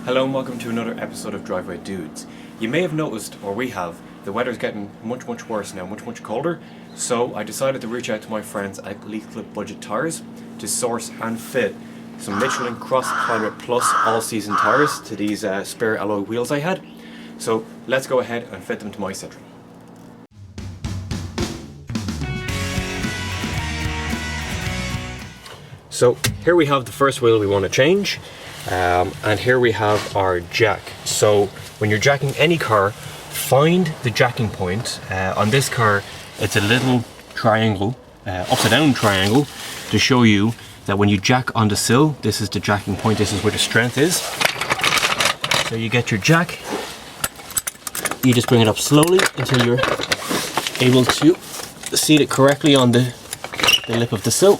Hello and welcome to another episode of Driveway Dudes. You may have noticed, or we have, the weather's getting much worse now, much colder, so I decided to reach out to my friends at Leixlip Budget Tyres to source and fit some Michelin CrossClimate Plus all-season tyres to these spare alloy wheels I had. So let's go ahead and fit them to my Citroen. So here we have the first wheel we want to change, and here we have our jack. So when you're jacking any car, find the jacking point. On this car it's a little triangle, upside down triangle, to show you that when you jack on the sill, this is the jacking point, this is where the strength is. So you get your jack, you just bring it up slowly until you're able to seat it correctly on the lip of the sill.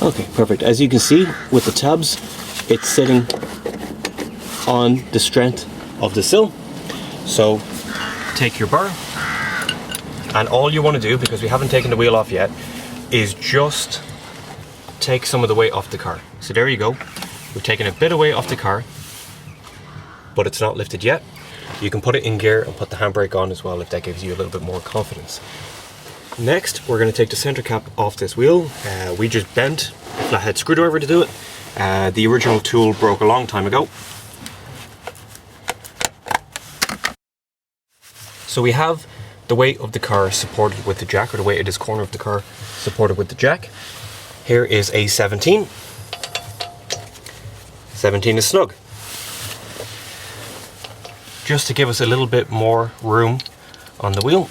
Okay, perfect. As you can see with the tabs, it's sitting on the strength of the sill. So take your bar, and all you want to do, because we haven't taken the wheel off yet, is just take some of the weight off the car. So there you go. We've taken a bit of weight off the car, but it's not lifted yet. You can put it in gear and put the handbrake on as well if that gives you a little bit more confidence. Next, we're going to take the center cap off this wheel. We just bent a flathead screwdriver to do it. The original tool broke a long time ago. So we have the weight of the car supported with the jack, or the weight of this corner of the car supported with the jack. Here is a 17. 17 is snug. Just to give us a little bit more room on the wheel,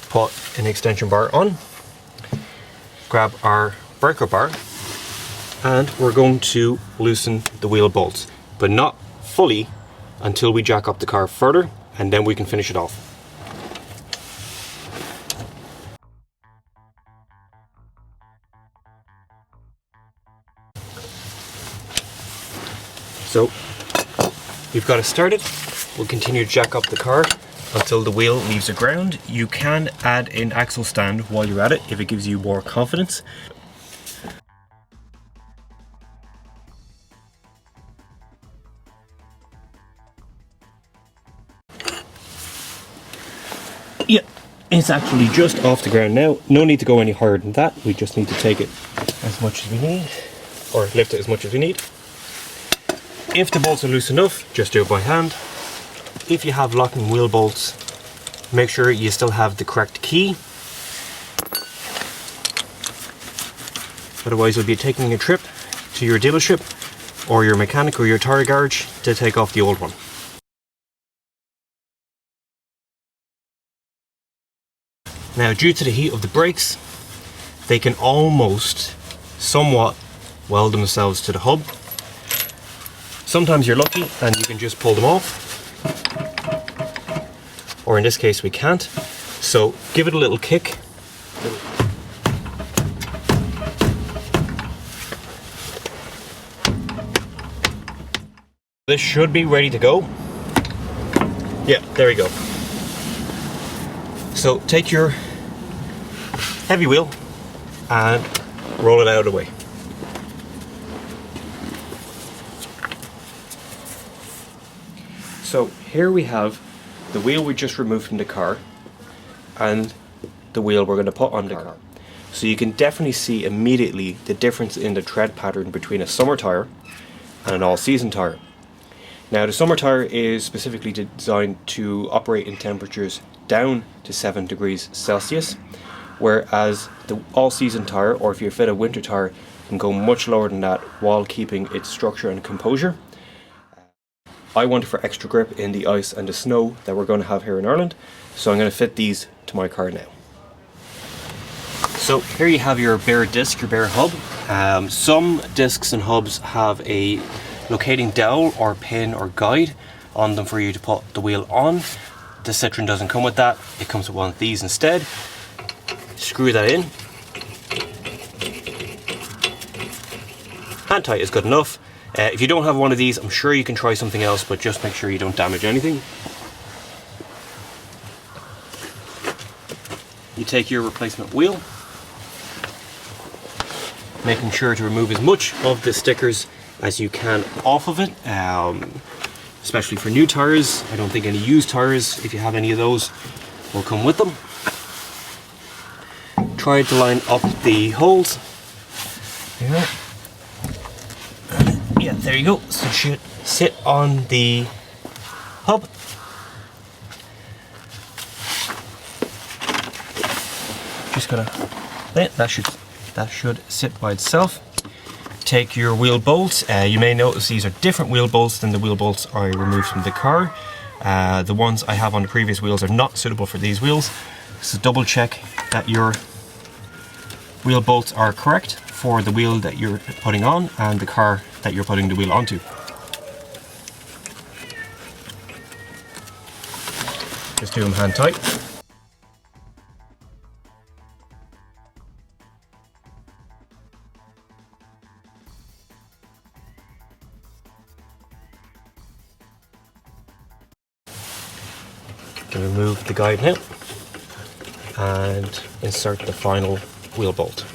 put an extension bar on, grab our breaker bar, and we're going to loosen the wheel bolts, but not fully until we jack up the car further, and then we can finish it off. So you've got it started. We'll continue to jack up the car until the wheel leaves the ground. You can add an axle stand while you're at it if it gives you more confidence. Yeah, it's actually just off the ground now. No need to go any higher than that. We just need to take it as much as we need, or lift it as much as we need. If the bolts are loose enough, just do it by hand. If you have locking wheel bolts, make sure you still have the correct key. Otherwise you'll be taking a trip to your dealership or your mechanic or your tyre garage to take off the old one. Now, due to the heat of the brakes, they can almost somewhat weld themselves to the hub. Sometimes you're lucky and you can just pull them off, or in this case we can't. So give it a little kick. This should be ready to go. Yeah, there we go. So take your heavy wheel and roll it out of the way. So here we have the wheel we just removed from the car and the wheel we're going to put on the car. So you can definitely see immediately the difference in the tread pattern between a summer tyre and an all-season tyre. Now, the summer tyre is specifically designed to operate in temperatures down to 7 degrees Celsius, whereas the all-season tyre, or if you fit a winter tyre, can go much lower than that while keeping its structure and composure. I want it for extra grip in the ice and the snow that we're going to have here in Ireland, so I'm going to fit these to my car now. So here you have your bare disc, your bare hub. Some discs and hubs have a locating dowel or pin or guide on them for you to put the wheel on. The Citroen doesn't come with that, it comes with one of these instead. Screw that in. Hand tight is good enough. If you don't have one of these, I'm sure you can try something else, but just make sure you don't damage anything. You take your replacement wheel, making sure to remove as much of the stickers as you can off of it, especially for new tires. I don't think any used tires, if you have any of those, will come with them. Try to line up the holes. Yeah. Yeah, there you go. So it should sit on the hub. Just gonna, that should sit by itself. Take your wheel bolts. You may notice these are different wheel bolts than the wheel bolts I removed from the car. The ones I have on the previous wheels are not suitable for these wheels. So double check that your wheel bolts are correct for the wheel that you're putting on and the car that you're putting the wheel onto. Just do them hand tight. Remove the guide now and insert the final wheel bolt.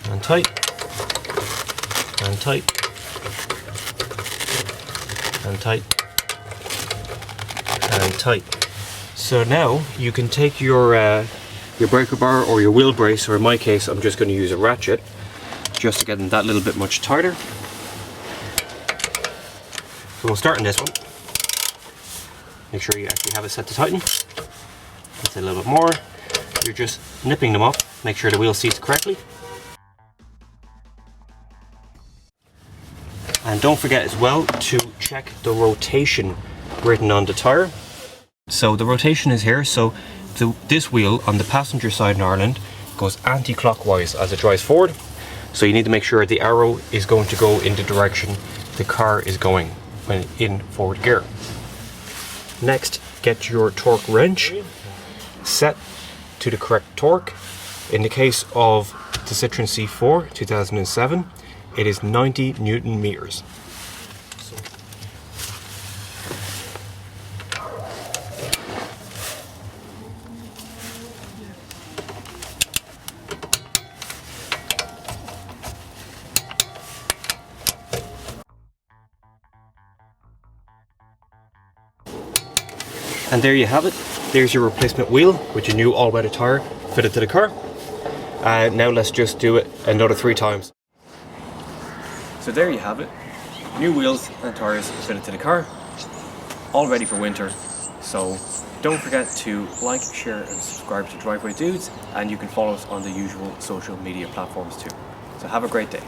And tight, and tight, and tight, and tight. So now you can take your breaker bar or your wheel brace, or in my case I'm just going to use a ratchet just to get them that little bit much tighter. So we'll start on this one. Make sure you actually have it set to tighten. That's a little bit more. You're just nipping them up. Make sure the wheel seats correctly. And don't forget as well to check the rotation written on the tyre. So the rotation is here. So this wheel on the passenger side in Ireland goes anti-clockwise as it drives forward. So you need to make sure the arrow is going to go in the direction the car is going when in forward gear. Next, get your torque wrench set to the correct torque. In the case of the Citroen C4 2007, it is 90 Newton meters. And there you have it. There's your replacement wheel with your new all-weather tyre fitted to the car. Now let's just do it another 3 times. So there you have it. New wheels and tyres fitted to the car. All ready for winter. So don't forget to like, share and subscribe to Driveway Dudes, and you can follow us on the usual social media platforms too. So have a great day.